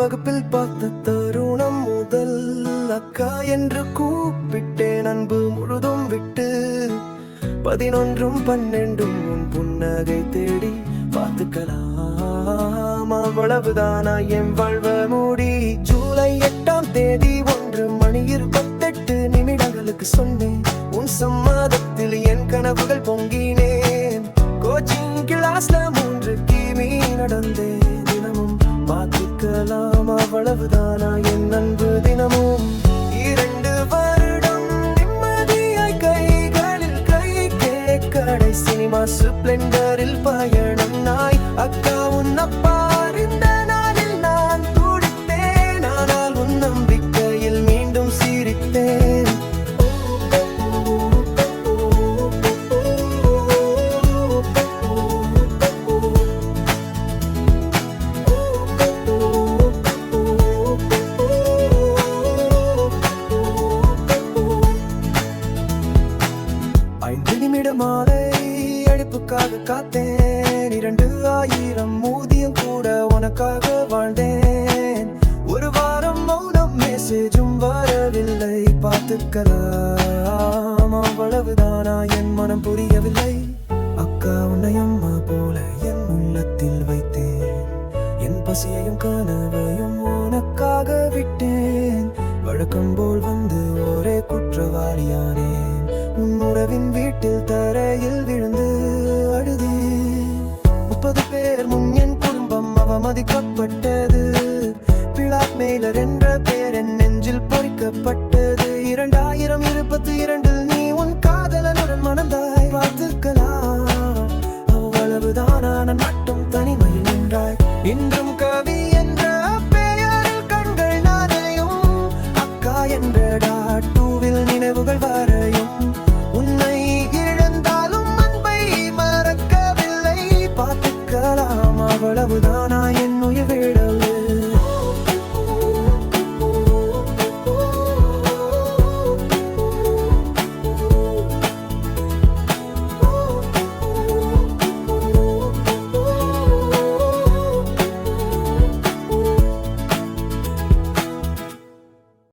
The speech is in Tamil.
வகுப்பில் பார்த்த தருணம் முதல் அக்கா என்று கூப்பிட்டேன். அன்பு முழுதும் விட்டு 11ம் 12ம் உன் புன்னகை தேடி பார்த்துக்கலாம். அவ்வளவுதானா என் வாழ்வ மூடி. ஜூலை 8ஆம் தேதி 1:28 சொன்னேன். உன் சம்மதத்தில் என் கனவுகள் பொங்கினேன். கோச்சிங் கிளாஸ்ல 3 கிமீ நடந்தேன். தினமும் பார்த்துக்கலாம். அவ்வளவுதானா என் அன்பு தினமும். 2 வருடம் நிம்மதியாய் கைகளில் கை கேக்கடை சினிமா ஸ்ப்ளெண்டரில் பயணம் நாய். அக்கா உன் அப்பா இந்த நாளில் நான் துடித்தேன். ஆனால் உன் நம்பிக்கையில் மீண்டும் சிரித்தேன். மாலை அழைப்புக்காக காத்தேன். 2000 ஊதியம் கூட உனக்காக வாழ்ந்தேன். 1 வாரம் மௌனம் மெசேஜும் வரவில்லை. பார்த்துக்கலாம். அவ்வளவுதானா என் மனம் புரியவில்லை. அக்கா உன்னை அம்மா போல என் உள்ளத்தில் வைத்தேன். என் பசியையும் கனவையும் உனக்காக விட்டேன். வழக்கம் போல் வந்து ஒரே குற்றவாளியானேன். உன் உறவின் வீட்டில் தரையில் விழுந்து அழுதேன். 30 பேர் முன் என் குடும்பம் அவமதிக்கப்பட்டது. பிளாக்மெயிலர் என்ற பேர் என் நெஞ்சில் பொறிக்கப்பட்டது. 2022 நீ உன் காதலனுடன் மணந்தாய். பார்த்துக்கலாம். அவ்வளவுதான் நான் மட்டும் தனிமையில் நின்றாய். இன்றும் கவி என்ற பெயரில் கண்கள் நானையும் அக்கா என்ற டாட்டூவில் நினைவுகள் வரையும். உன்னை இழந்தாலும் அன்பை மறக்கவில்லை. பார்த்துக்கலாம். அவ்வளவுதானா என் உயிர் விடவில்லை.